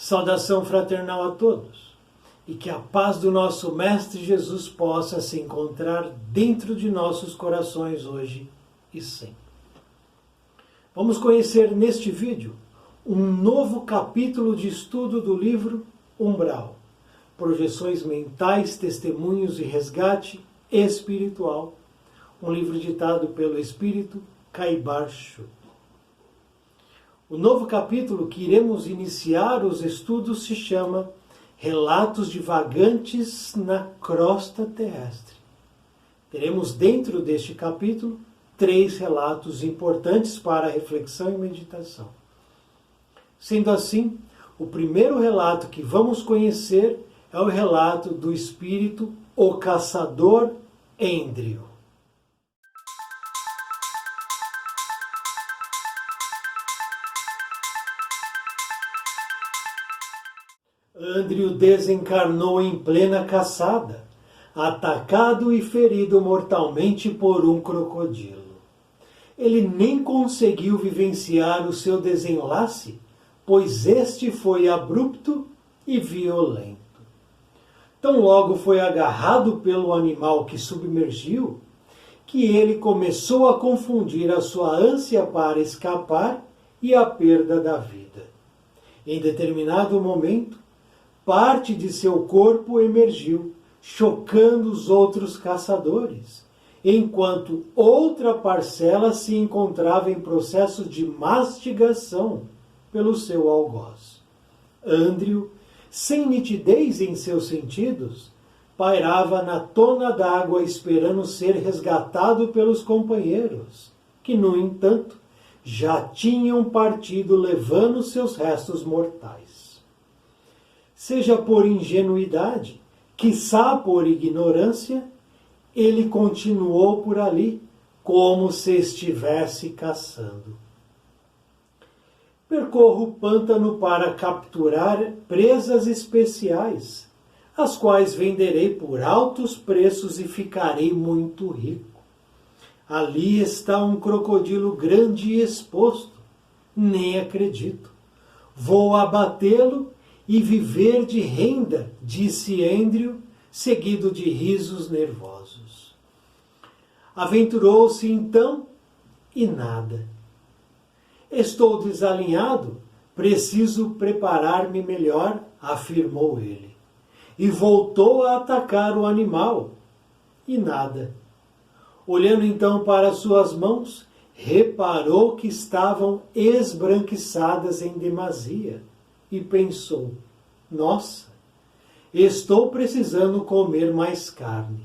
Saudação fraternal a todos e que a paz do nosso Mestre Jesus possa se encontrar dentro de nossos corações hoje e sempre. Vamos conhecer neste vídeo um novo capítulo de estudo do livro Umbral, Projeções Mentais, Testemunhos e Resgate Espiritual, um livro ditado pelo Espírito Caibar Chu. O novo capítulo que iremos iniciar os estudos se chama Relatos de Vagantes na Crosta Terrestre. Teremos dentro deste capítulo 3 relatos importantes para a reflexão e meditação. Sendo assim, o primeiro relato que vamos conhecer é o relato do espírito O Caçador Êndrio. Êndrio desencarnou em plena caçada, atacado e ferido mortalmente por um crocodilo. Ele nem conseguiu vivenciar o seu desenlace, pois este foi abrupto e violento. Tão logo foi agarrado pelo animal que submergiu, que ele começou a confundir a sua ânsia para escapar e a perda da vida. Em determinado momento, parte de seu corpo emergiu, chocando os outros caçadores, enquanto outra parcela se encontrava em processo de mastigação pelo seu algoz. Êndrio, sem nitidez em seus sentidos, pairava na tona d'água esperando ser resgatado pelos companheiros, que, no entanto, já tinham partido levando seus restos mortais. Seja por ingenuidade, quiçá por ignorância, ele continuou por ali, como se estivesse caçando. Percorro o pântano para capturar presas especiais, as quais venderei por altos preços e ficarei muito rico. Ali está um crocodilo grande e exposto, nem acredito. Vou abatê-lo e viver de renda, disse Êndrio, seguido de risos nervosos. Aventurou-se então e nada. Estou desalinhado, preciso preparar-me melhor, afirmou ele. E voltou a atacar o animal. E nada. Olhando então para suas mãos, reparou que estavam esbranquiçadas em demasia. E pensou, nossa, estou precisando comer mais carne.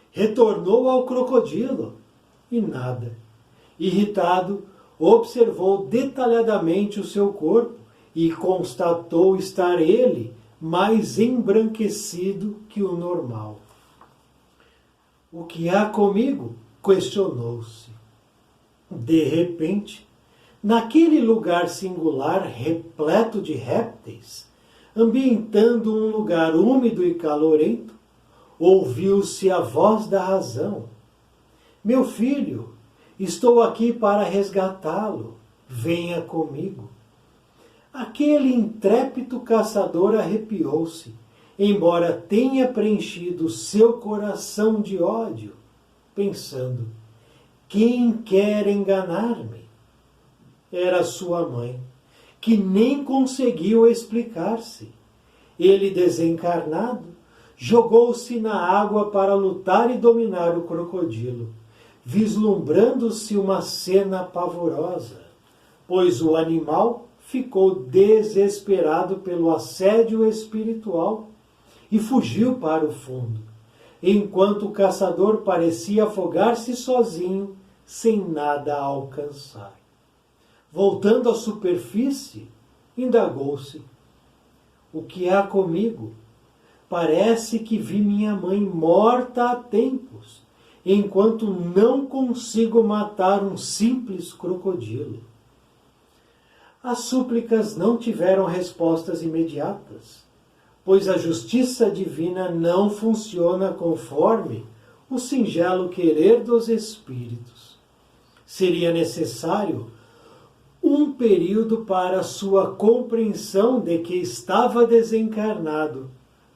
Retornou ao crocodilo e nada. Irritado, observou detalhadamente o seu corpo e constatou estar ele mais embranquecido que o normal. O que há comigo? Questionou-se. De repente, naquele lugar singular, repleto de répteis, ambientando um lugar úmido e calorento, ouviu-se a voz da razão. Meu filho, estou aqui para resgatá-lo. Venha comigo. Aquele intrépido caçador arrepiou-se, embora tenha preenchido seu coração de ódio, pensando, quem quer enganar-me? Era sua mãe, que nem conseguiu explicar-se. Ele, desencarnado, jogou-se na água para lutar e dominar o crocodilo, vislumbrando-se uma cena pavorosa, pois o animal ficou desesperado pelo assédio espiritual e fugiu para o fundo, enquanto o caçador parecia afogar-se sozinho, sem nada a alcançar. Voltando à superfície, indagou-se. O que há comigo? Parece que vi minha mãe morta há tempos, enquanto não consigo matar um simples crocodilo. As súplicas não tiveram respostas imediatas, pois a justiça divina não funciona conforme o singelo querer dos espíritos. Seria necessário um período para sua compreensão de que estava desencarnado,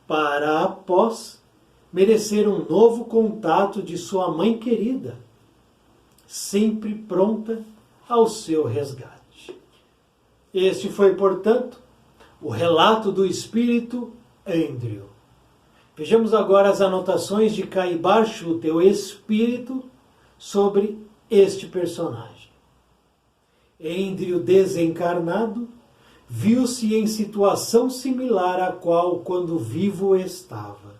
para após merecer um novo contato de sua mãe querida, sempre pronta ao seu resgate. Este foi, portanto, o relato do espírito Andrew. Vejamos agora as anotações de Caibar Schutte, o espírito, sobre este personagem. Andrew, desencarnado, viu-se em situação similar à qual quando vivo estava.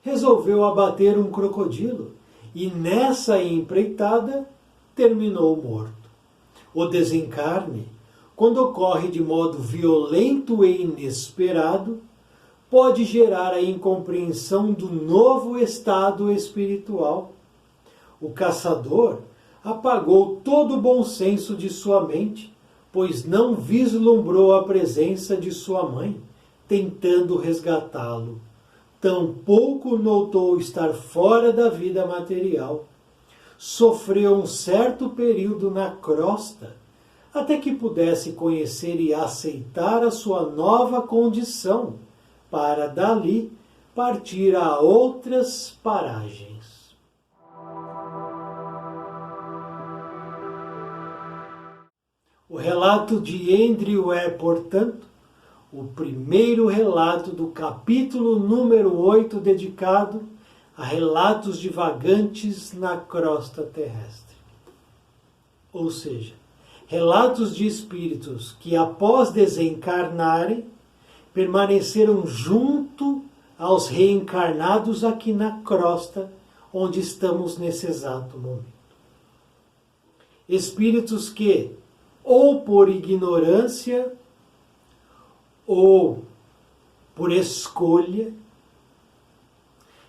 Resolveu abater um crocodilo e nessa empreitada terminou morto. O desencarne, quando ocorre de modo violento e inesperado, pode gerar a incompreensão do novo estado espiritual. O caçador apagou todo o bom senso de sua mente, pois não vislumbrou a presença de sua mãe, tentando resgatá-lo. Tampouco notou estar fora da vida material. Sofreu um certo período na crosta, até que pudesse conhecer e aceitar a sua nova condição, para dali partir a outras paragens. O relato de Andrew é, portanto, o primeiro relato do capítulo número 8, dedicado a relatos de vagantes na crosta terrestre. Ou seja, relatos de espíritos que, após desencarnarem, permaneceram junto aos reencarnados aqui na crosta, onde estamos nesse exato momento. Espíritos que, ou por ignorância, ou por escolha,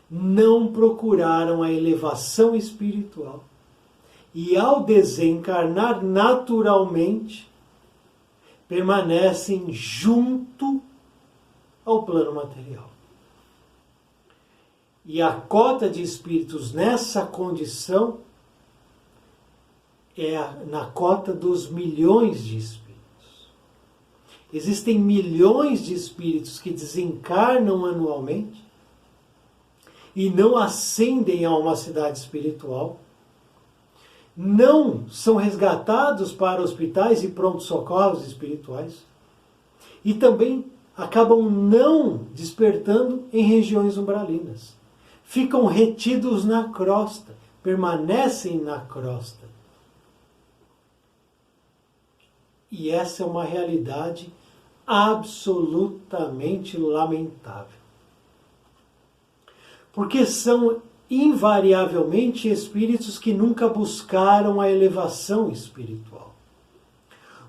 não procuraram a elevação espiritual e, ao desencarnar naturalmente, permanecem junto ao plano material. E a cota de espíritos nessa condição é na cota dos milhões de espíritos. Existem milhões de espíritos que desencarnam anualmente e não ascendem a uma cidade espiritual, não são resgatados para hospitais e pronto-socorros espirituais e também acabam não despertando em regiões umbralinas. Ficam retidos na crosta, permanecem na crosta. E essa é uma realidade absolutamente lamentável. Porque são invariavelmente espíritos que nunca buscaram a elevação espiritual.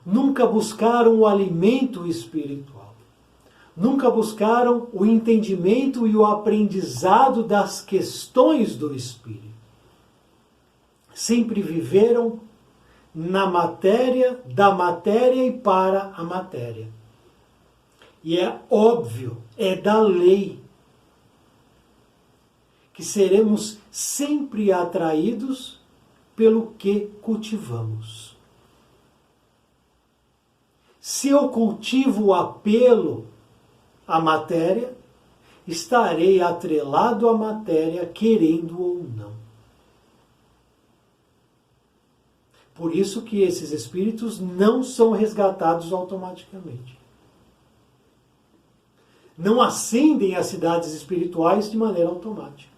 Nunca buscaram o alimento espiritual. Nunca buscaram o entendimento e o aprendizado das questões do espírito. Sempre viveram na matéria, da matéria e para a matéria. E é óbvio, é da lei, que seremos sempre atraídos pelo que cultivamos. Se eu cultivo o apelo à matéria, estarei atrelado à matéria, querendo ou não. Por isso que esses espíritos não são resgatados automaticamente. Não ascendem às cidades espirituais de maneira automática.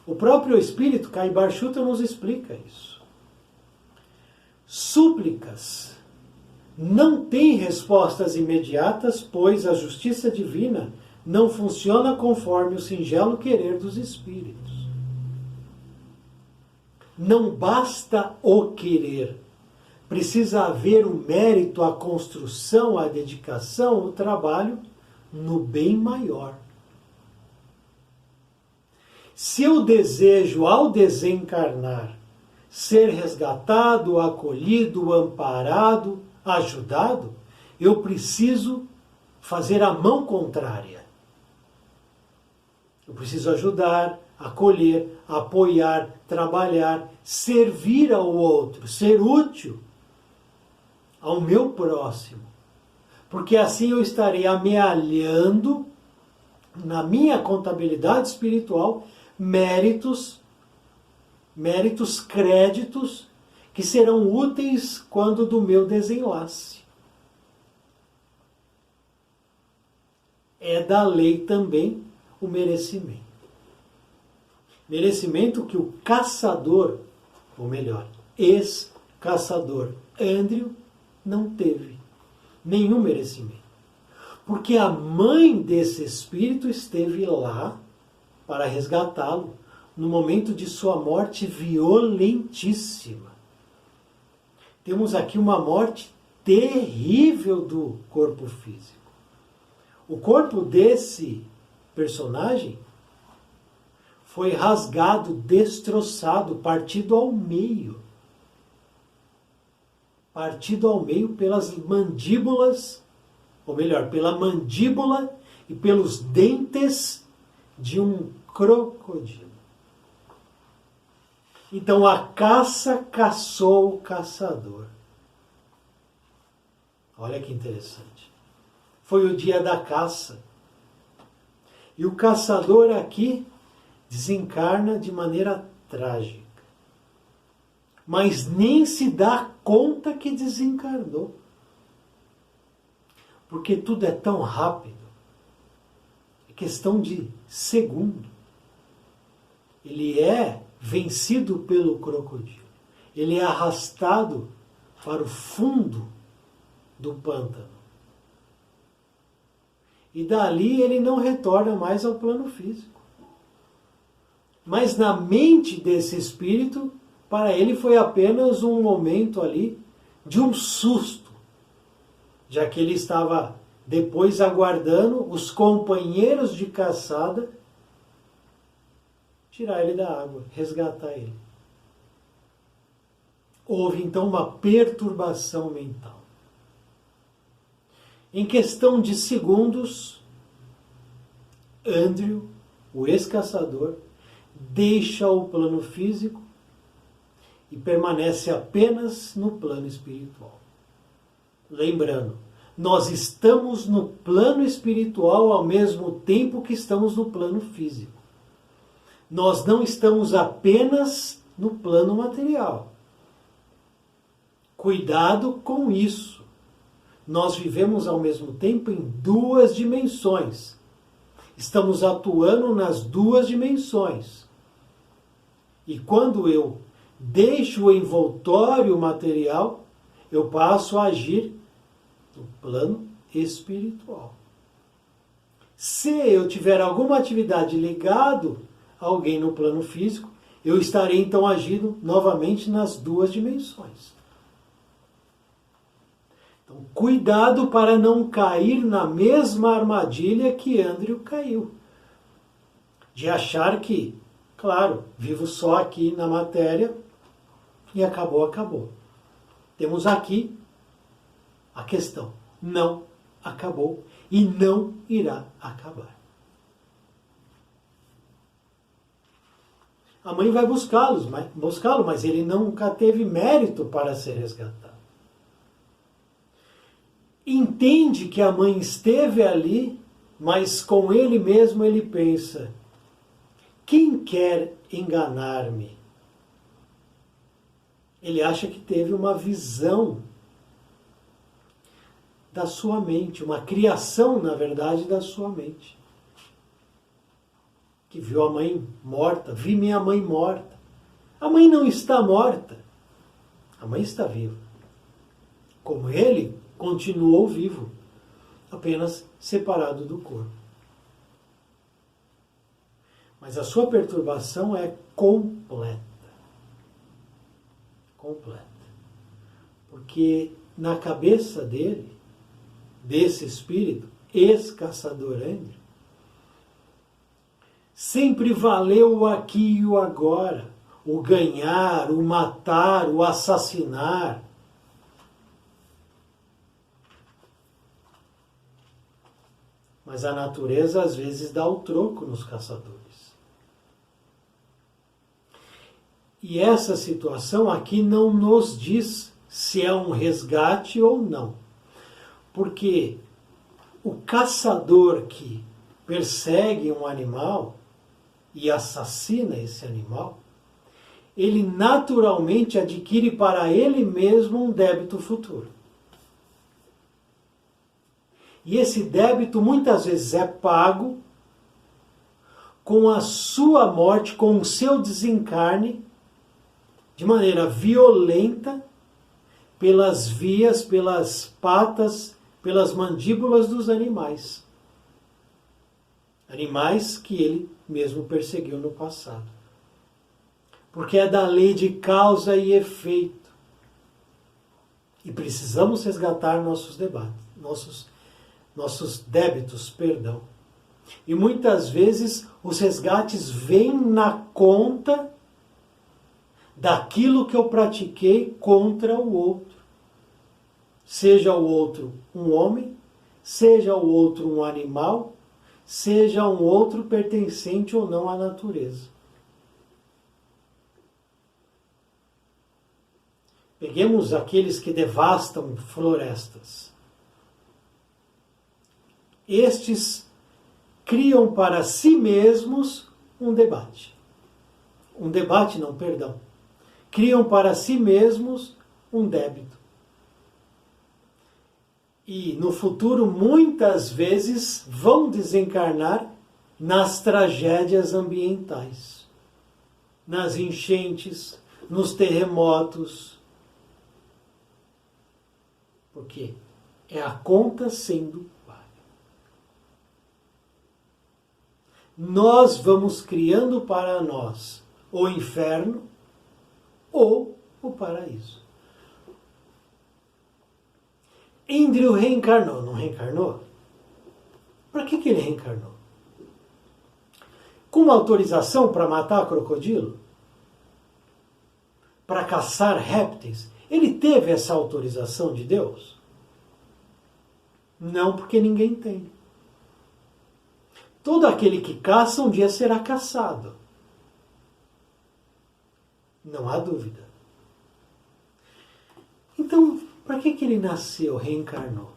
O próprio espírito, Caibar Schutte, nos explica isso. Súplicas não têm respostas imediatas, pois a justiça divina não funciona conforme o singelo querer dos espíritos. Não basta o querer. Precisa haver o mérito, a construção, a dedicação, o trabalho no bem maior. Se eu desejo, ao desencarnar, ser resgatado, acolhido, amparado, ajudado, eu preciso fazer a mão contrária. Eu preciso ajudar, acolher, apoiar, trabalhar, servir ao outro, ser útil ao meu próximo. Porque assim eu estarei amealhando na minha contabilidade espiritual méritos, créditos que serão úteis quando do meu desenlace. É da lei também o merecimento. Merecimento que o caçador, ou melhor, ex-caçador Andrew, não teve nenhum merecimento. Porque a mãe desse espírito esteve lá para resgatá-lo no momento de sua morte violentíssima. Temos aqui uma morte terrível do corpo físico. O corpo desse personagem foi rasgado, destroçado, partido ao meio. Partido ao meio pelas mandíbulas, ou melhor, pela mandíbula e pelos dentes de um crocodilo. Então a caça caçou o caçador. Olha que interessante. Foi o dia da caça. E o caçador aqui desencarna de maneira trágica. Mas nem se dá conta que desencarnou. Porque tudo é tão rápido. É questão de segundo. Ele é vencido pelo crocodilo. Ele é arrastado para o fundo do pântano. E dali ele não retorna mais ao plano físico. Mas na mente desse espírito, para ele foi apenas um momento ali de um susto, já que ele estava depois aguardando os companheiros de caçada tirar ele da água, resgatar ele. Houve então uma perturbação mental. Em questão de segundos, Andrew, o ex-caçador, deixa o plano físico e permanece apenas no plano espiritual. Lembrando, nós estamos no plano espiritual ao mesmo tempo que estamos no plano físico. Nós não estamos apenas no plano material. Cuidado com isso. Nós vivemos ao mesmo tempo em duas dimensões. Estamos atuando nas duas dimensões. E quando eu deixo o envoltório material, eu passo a agir no plano espiritual. Se eu tiver alguma atividade ligado a alguém no plano físico, eu estarei então agindo novamente nas duas dimensões. Então, cuidado para não cair na mesma armadilha que Andrew caiu. De achar que, claro, vivo só aqui na matéria e acabou. Temos aqui a questão. Não acabou e não irá acabar. A mãe vai buscá-lo, mas ele nunca teve mérito para ser resgatado. Entende que a mãe esteve ali, mas com ele mesmo ele pensa: quem quer enganar-me? Ele acha que teve uma visão da sua mente, uma criação, na verdade, da sua mente. Que viu a mãe morta, vi minha mãe morta. A mãe não está morta, a mãe está viva. Como ele continuou vivo, apenas separado do corpo. Mas a sua perturbação é completa. Completa. Porque na cabeça dele, desse espírito, ex-caçador Andrew, sempre valeu o aqui e o agora, o ganhar, o matar, o assassinar. Mas a natureza às vezes dá o troco nos caçadores. E essa situação aqui não nos diz se é um resgate ou não. Porque o caçador que persegue um animal e assassina esse animal, ele naturalmente adquire para ele mesmo um débito futuro. E esse débito muitas vezes é pago com a sua morte, com o seu desencarne, de maneira violenta, pelas vias, pelas patas, pelas mandíbulas dos animais. Animais que ele mesmo perseguiu no passado. Porque é da lei de causa e efeito. E precisamos resgatar nossos débitos, perdão. E muitas vezes os resgates vêm na conta daquilo que eu pratiquei contra o outro. Seja o outro um homem, seja o outro um animal, seja um outro pertencente ou não à natureza. Peguemos aqueles que devastam florestas. Estes criam para si mesmos um debate. Um debate, não, perdão. Criam para si mesmos um débito. E no futuro, muitas vezes, vão desencarnar nas tragédias ambientais, nas enchentes, nos terremotos. Porque é a conta sendo paga. Nós vamos criando para nós o inferno ou o paraíso. Índrio reencarnou, não reencarnou? Para que ele reencarnou? Com uma autorização para matar crocodilo? Para caçar répteis? Ele teve essa autorização de Deus? Não, porque ninguém tem. Todo aquele que caça um dia será caçado. Não há dúvida. Então, para que ele nasceu, reencarnou?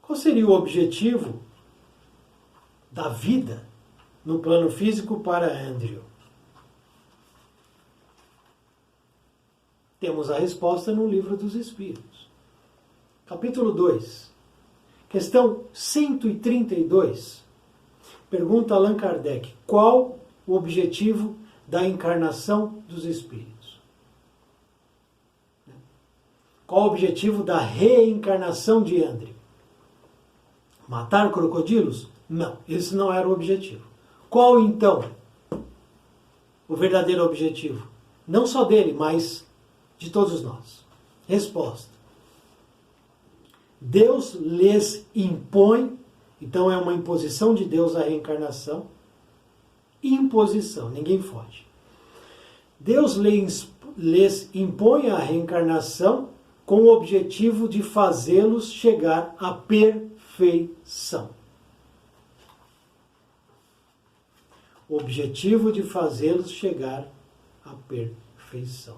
Qual seria o objetivo da vida no plano físico para Andrew? Temos a resposta no Livro dos Espíritos. Capítulo 2, questão 132. Pergunta Allan Kardec: qual o objetivo da encarnação dos espíritos? Qual o objetivo da reencarnação de Andrew? Matar crocodilos? Não, esse não era o objetivo. Qual então o verdadeiro objetivo? Não só dele, mas de todos nós. Resposta: Deus lhes impõe, então é uma imposição de Deus a reencarnação. Imposição, ninguém foge. Deus lhes impõe a reencarnação com o objetivo de fazê-los chegar à perfeição. O objetivo de fazê-los chegar à perfeição.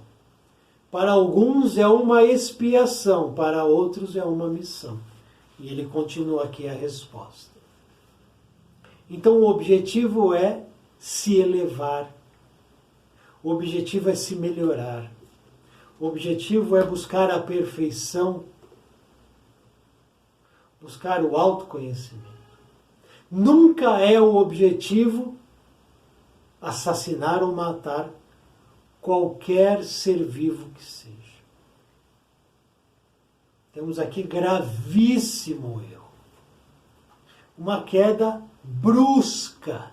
Para alguns é uma expiação, para outros é uma missão. E ele continua aqui a resposta. Então o objetivo é se elevar. O objetivo é se melhorar. O objetivo é buscar a perfeição, buscar o autoconhecimento. Nunca é o objetivo assassinar ou matar qualquer ser vivo que seja. Temos aqui gravíssimo erro. Uma queda brusca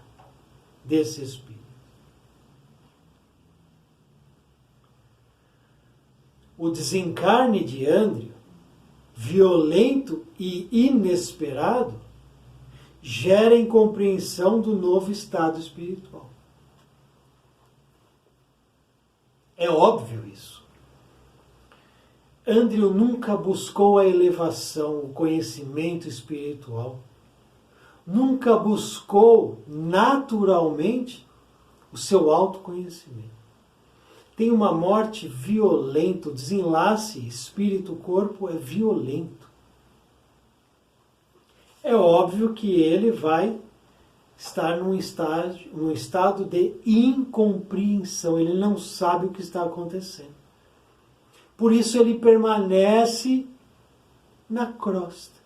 desse espírito. O desencarne de Andrew, violento e inesperado, gera incompreensão do novo estado espiritual. É óbvio isso. Andrew nunca buscou a elevação, o conhecimento espiritual. Nunca buscou naturalmente o seu autoconhecimento. Tem uma morte violenta, o desenlace espírito-corpo é violento. É óbvio que ele vai estar num estado de incompreensão, ele não sabe o que está acontecendo. Por isso ele permanece na crosta.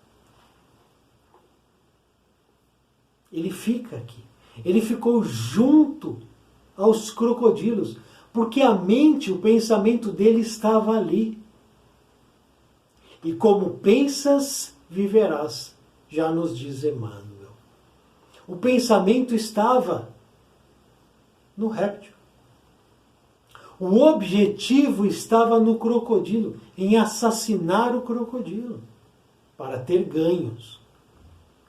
Ele fica aqui. Ele ficou junto aos crocodilos, porque a mente, o pensamento dele estava ali. E como pensas, viverás, já nos diz Emmanuel. O pensamento estava no réptil. O objetivo estava no crocodilo, em assassinar o crocodilo, para ter ganhos.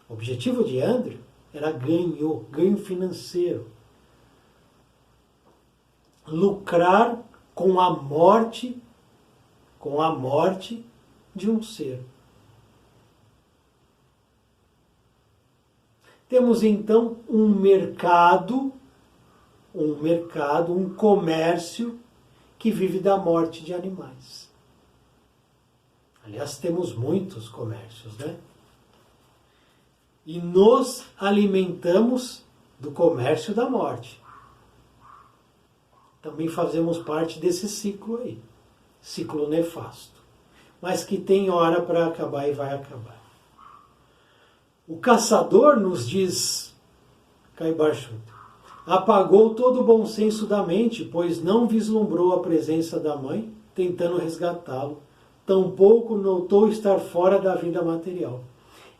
O objetivo de Andrew era ganho financeiro. Lucrar com a morte de um ser. Temos então um mercado, um comércio que vive da morte de animais. Aliás, temos muitos comércios, né? E nos alimentamos do comércio da morte. Também fazemos parte desse ciclo aí, ciclo nefasto, mas que tem hora para acabar e vai acabar. O caçador, nos diz Caibar Schutter, apagou todo o bom senso da mente, pois não vislumbrou a presença da mãe, tentando resgatá-lo, tampouco notou estar fora da vida material.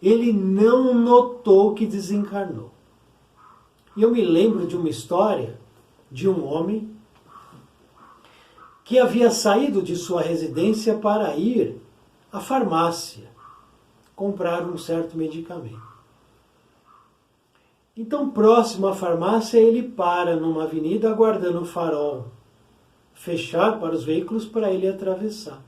Ele não notou que desencarnou. E eu me lembro de uma história de um homem que havia saído de sua residência para ir à farmácia comprar um certo medicamento. Então, próximo à farmácia, ele para numa avenida aguardando o farol fechar para os veículos para ele atravessar.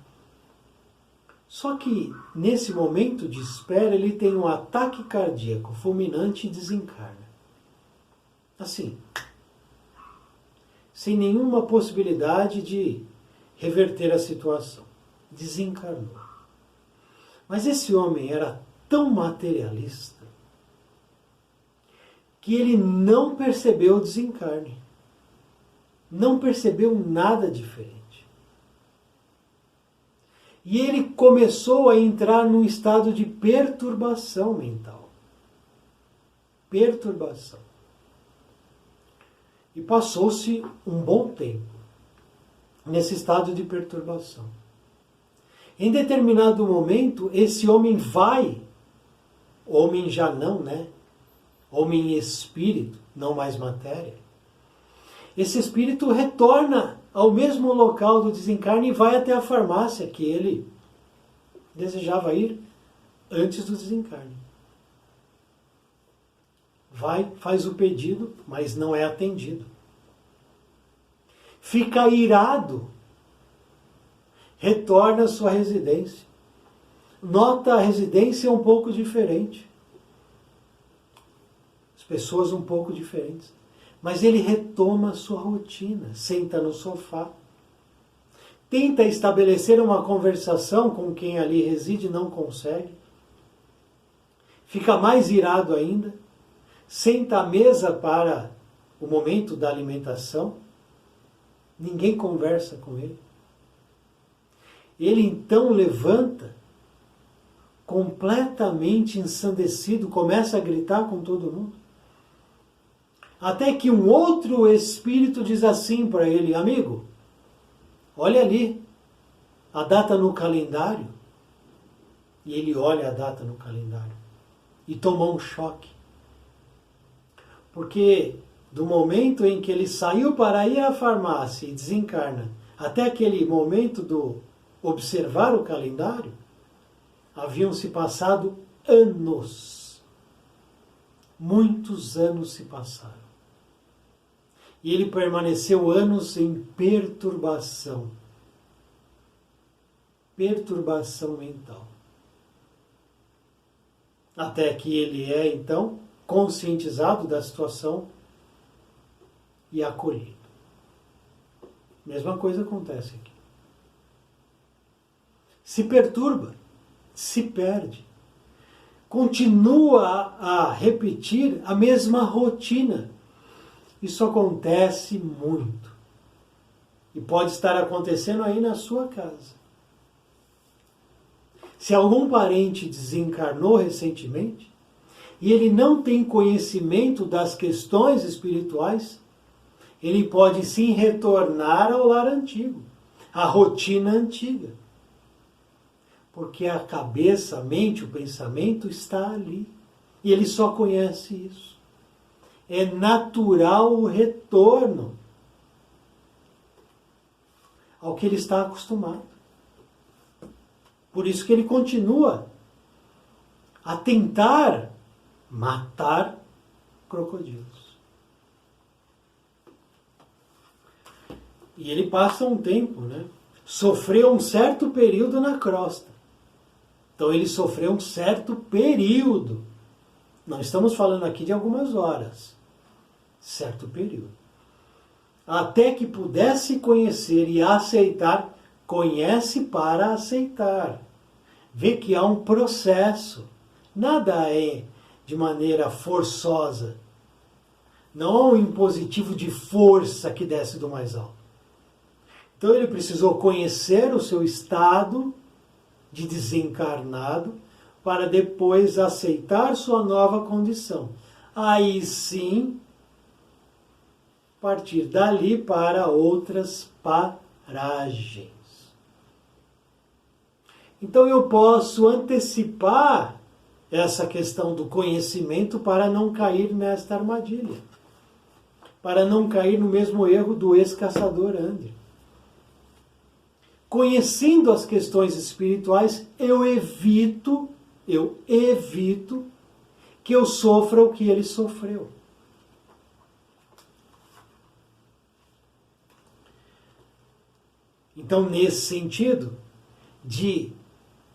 Só que, nesse momento de espera, ele tem um ataque cardíaco fulminante e desencarna. Assim, sem nenhuma possibilidade de reverter a situação. Desencarnou. Mas esse homem era tão materialista que ele não percebeu o desencarne. Não percebeu nada diferente. E ele começou a entrar num estado de perturbação mental. Perturbação. E passou-se um bom tempo nesse estado de perturbação. Em determinado momento, esse homem homem já não, né? Homem espírito, não mais matéria. Esse espírito retorna ao mesmo local do desencarne e vai até a farmácia que ele desejava ir antes do desencarne. Vai, faz o pedido, mas não é atendido. Fica irado. Retorna à sua residência. Nota a residência um pouco diferente. As pessoas um pouco diferentes. Mas ele retoma a sua rotina, senta no sofá. Tenta estabelecer uma conversação com quem ali reside, não consegue. Fica mais irado ainda. Senta à mesa para o momento da alimentação. Ninguém conversa com ele. Ele então levanta, completamente ensandecido, começa a gritar com todo mundo. Até que um outro espírito diz assim para ele: amigo, olha ali, a data no calendário. E ele olha a data no calendário e toma um choque. Porque do momento em que ele saiu para ir à farmácia e desencarna, até aquele momento do observar o calendário, haviam se passado anos. Muitos anos se passaram. E ele permaneceu anos em perturbação. Perturbação mental. Até que ele é, então, conscientizado da situação e acolhido. Mesma coisa acontece aqui. Se perturba, se perde. Continua a repetir a mesma rotina. Isso acontece muito. E pode estar acontecendo aí na sua casa. Se algum parente desencarnou recentemente e ele não tem conhecimento das questões espirituais, ele pode sim retornar ao lar antigo, à rotina antiga. Porque a cabeça, a mente, o pensamento está ali. E ele só conhece isso. É natural o retorno ao que ele está acostumado. Por isso que ele continua a tentar matar crocodilos. E ele passa um tempo, né? Sofreu um certo período na crosta. Então ele sofreu um certo período. Não estamos falando aqui de algumas horas. Certo período. Até que pudesse conhecer e aceitar, conhece para aceitar. Vê que há um processo. Nada é de maneira forçosa. Não há um impositivo de força que desce do mais alto. Então ele precisou conhecer o seu estado de desencarnado para depois aceitar sua nova condição. Aí sim, partir dali para outras paragens. Então eu posso antecipar essa questão do conhecimento para não cair nesta armadilha. Para não cair no mesmo erro do ex-caçador André. Conhecendo as questões espirituais, eu evito que eu sofra o que ele sofreu. Então, nesse sentido, de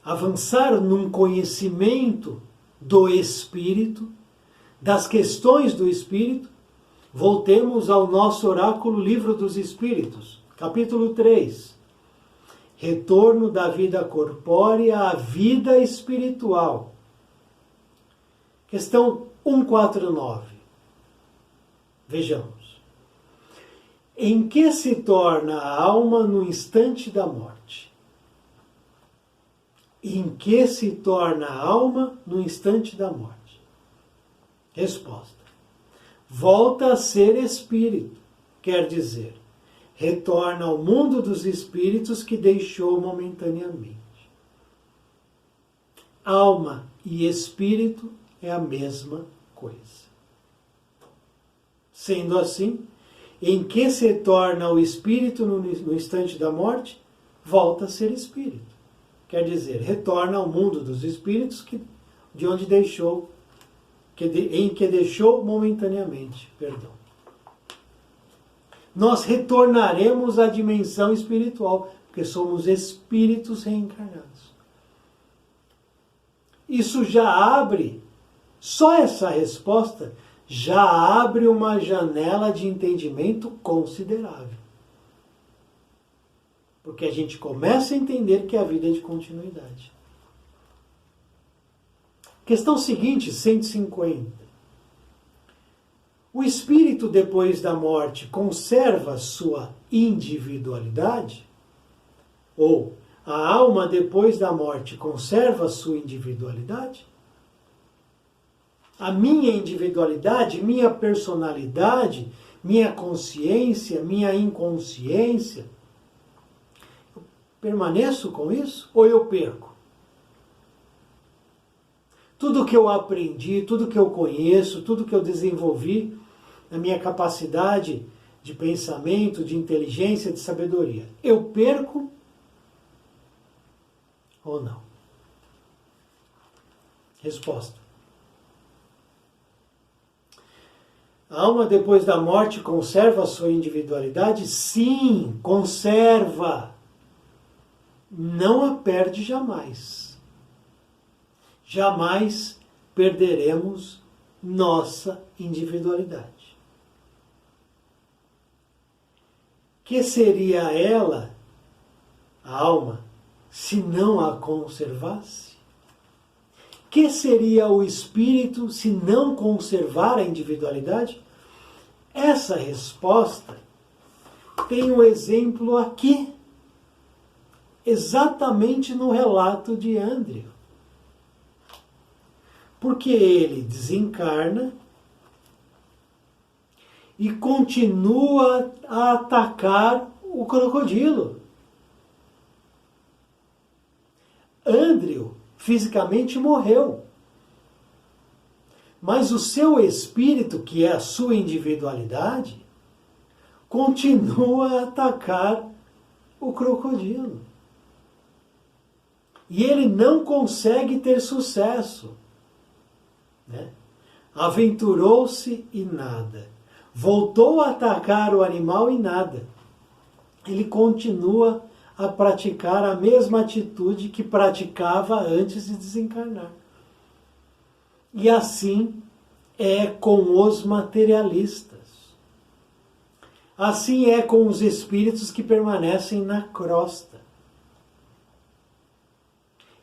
avançar num conhecimento do espírito, das questões do espírito, voltemos ao nosso oráculo Livro dos Espíritos, capítulo 3. Retorno da vida corpórea à vida espiritual. Questão 149. Vejamos. Em que se torna a alma no instante da morte? Em que se torna a alma no instante da morte? Resposta. Volta a ser espírito, quer dizer, retorna ao mundo dos espíritos que deixou momentaneamente. Alma e espírito é a mesma coisa. Sendo assim, em que se torna o espírito no instante da morte? Volta a ser espírito. Quer dizer, retorna ao mundo dos espíritos de onde deixou, em que deixou momentaneamente. Perdão. Nós retornaremos à dimensão espiritual, porque somos espíritos reencarnados. Isso já abre, só essa resposta já abre uma janela de entendimento considerável. Porque a gente começa a entender que a vida é de continuidade. Questão seguinte, 150. O espírito, depois da morte, conserva sua individualidade? Ou a alma, depois da morte, conserva sua individualidade? A minha individualidade, minha personalidade, minha consciência, minha inconsciência, eu permaneço com isso ou eu perco? Tudo que eu aprendi, tudo que eu conheço, tudo que eu desenvolvi, a minha capacidade de pensamento, de inteligência, de sabedoria, eu perco ou não? Resposta. A alma depois da morte conserva a sua individualidade? Sim, conserva. Não a perde jamais. Jamais perderemos nossa individualidade. Que seria ela, a alma, se não a conservasse? Que seria o espírito se não conservar a individualidade? Essa resposta tem um exemplo aqui, exatamente no relato de Ândrio. Porque ele desencarna e continua a atacar o crocodilo. Ândrio fisicamente morreu, mas o seu espírito, que é a sua individualidade, continua a atacar o crocodilo. E ele não consegue ter sucesso. Aventurou-se e nada. Voltou a atacar o animal e nada. Ele continua a praticar a mesma atitude que praticava antes de desencarnar. E assim é com os materialistas. Assim é com os espíritos que permanecem na crosta.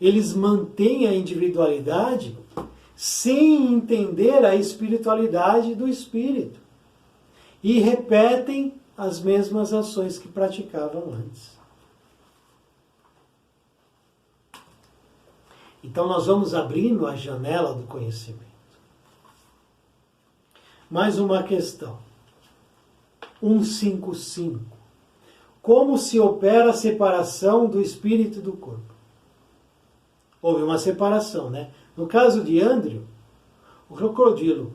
Eles mantêm a individualidade sem entender a espiritualidade do espírito. E repetem as mesmas ações que praticavam antes. Então nós vamos abrindo a janela do conhecimento. Mais uma questão. 155. Como se opera a separação do espírito do corpo? Houve uma separação, né? No caso de Ândrio, o crocodilo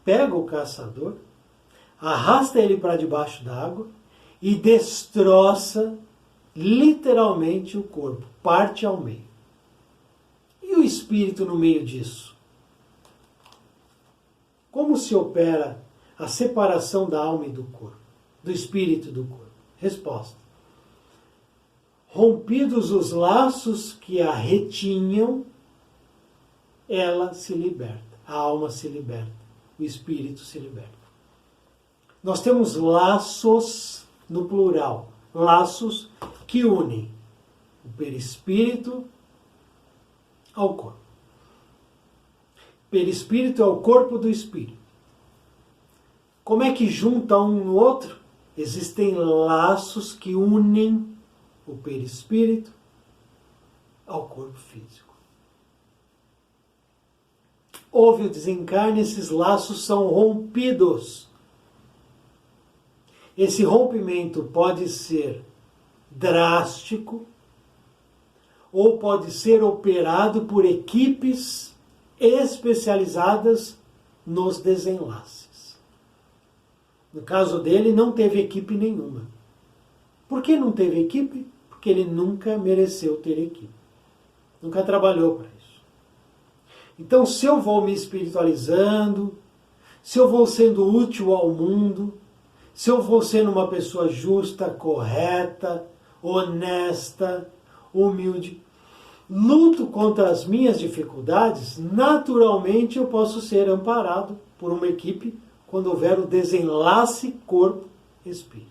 pega o caçador, arrasta ele para debaixo d'água e destroça literalmente o corpo, parte ao meio. E o espírito no meio disso? Como se opera a separação da alma e do corpo, do espírito e do corpo? Resposta. Rompidos os laços que a retinham, ela se liberta, a alma se liberta, o espírito se liberta. Nós temos laços no plural, laços que unem o perispírito ao corpo. Perispírito é o corpo do espírito. Como é que junta um no outro? Existem laços que unem o perispírito ao corpo físico. Houve o desencarne, esses laços são rompidos. Esse rompimento pode ser drástico ou pode ser operado por equipes especializadas nos desenlaces. No caso dele, não teve equipe nenhuma. Por que não teve equipe? Porque ele nunca mereceu ter equipe. Nunca trabalhou para isso. Então, se eu vou me espiritualizando, se eu vou sendo útil ao mundo, se eu vou sendo uma pessoa justa, correta, honesta, humilde, luto contra as minhas dificuldades, naturalmente eu posso ser amparado por uma equipe quando houver o desenlace corpo-espírito.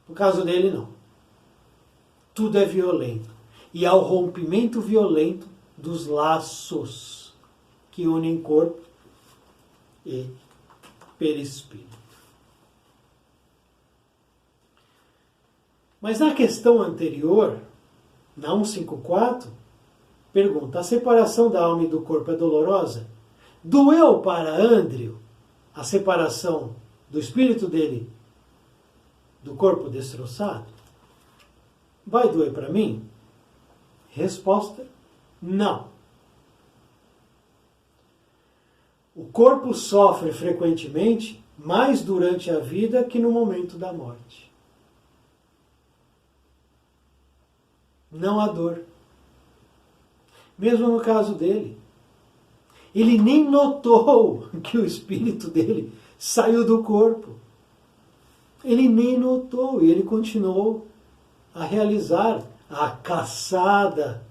No caso dele, não. Tudo é violento. E há o rompimento violento dos laços que unem corpo e perispírito. Mas na questão anterior, na 154, pergunta: a separação da alma e do corpo é dolorosa? Doeu para Ândrio a separação do espírito dele do corpo destroçado? Vai doer para mim? Resposta: não. O corpo sofre frequentemente mais durante a vida que no momento da morte. Não há dor. Mesmo no caso dele. Ele nem notou que o espírito dele saiu do corpo. Ele nem notou e ele continuou a realizar a caçada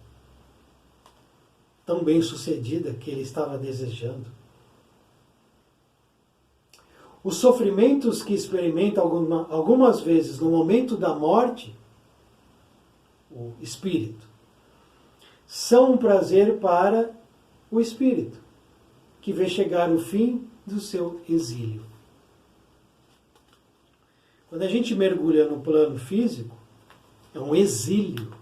tão bem sucedida que ele estava desejando. Os sofrimentos que experimenta algumas vezes no momento da morte, o espírito, são um prazer para o espírito, que vê chegar o fim do seu exílio. Quando a gente mergulha no plano físico, é um exílio.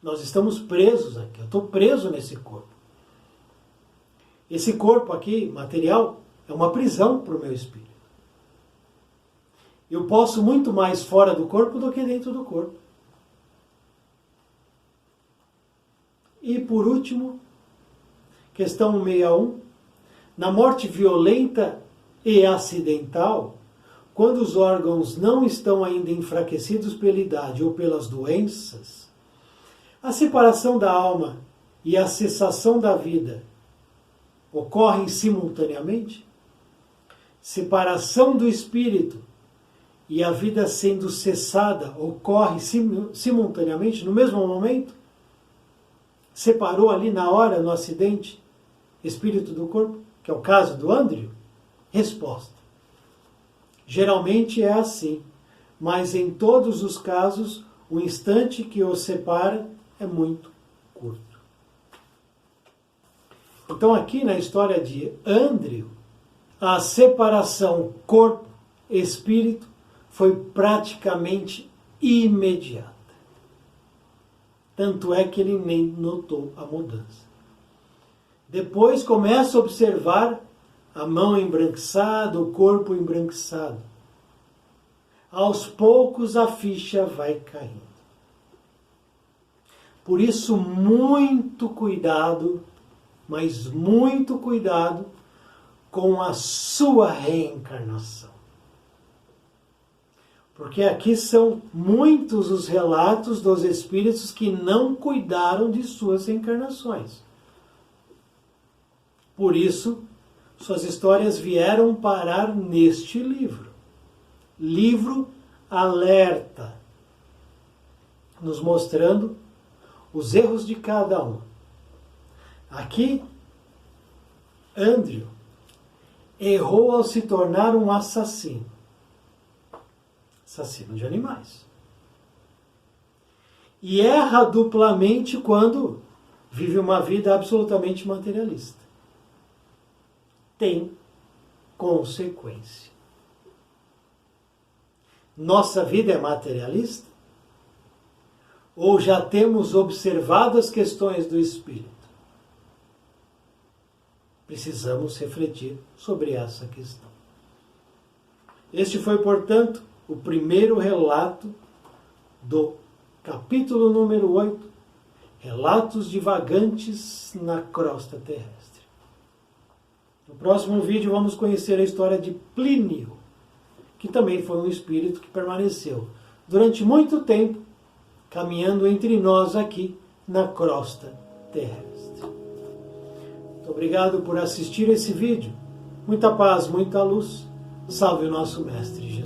Nós estamos presos aqui, eu estou preso nesse corpo. Esse corpo aqui, material, é uma prisão para o meu espírito. Eu posso muito mais fora do corpo do que dentro do corpo. E por último, questão 161, na morte violenta e acidental, quando os órgãos não estão ainda enfraquecidos pela idade ou pelas doenças, a separação da alma e a cessação da vida ocorrem simultaneamente? Separação do espírito e a vida sendo cessada ocorre simultaneamente, no mesmo momento? Separou ali na hora, no acidente, espírito do corpo, que é o caso do Andrew? Resposta: geralmente é assim, mas em todos os casos, o instante que os separa é muito curto. Então aqui na história de Andrew, a separação corpo-espírito foi praticamente imediata. Tanto é que ele nem notou a mudança. Depois começa a observar a mão embranquiçada, o corpo embranquiçado. Aos poucos a ficha vai caindo. Por isso, muito cuidado, mas muito cuidado com a sua reencarnação. Porque aqui são muitos os relatos dos espíritos que não cuidaram de suas reencarnações. Por isso, suas histórias vieram parar neste livro. Livro alerta, nos mostrando os erros de cada um. Aqui, Andrew errou ao se tornar um assassino. Assassino de animais. E erra duplamente quando vive uma vida absolutamente materialista. Tem consequência. Nossa vida é materialista? Ou já temos observado as questões do espírito? Precisamos refletir sobre essa questão. Este foi, portanto, o primeiro relato do capítulo número 8, Relatos Divagantes na Crosta Terrestre. No próximo vídeo vamos conhecer a história de Plínio, que também foi um espírito que permaneceu durante muito tempo caminhando entre nós aqui na crosta terrestre. Muito obrigado por assistir esse vídeo. Muita paz, muita luz. Salve o nosso Mestre Jesus.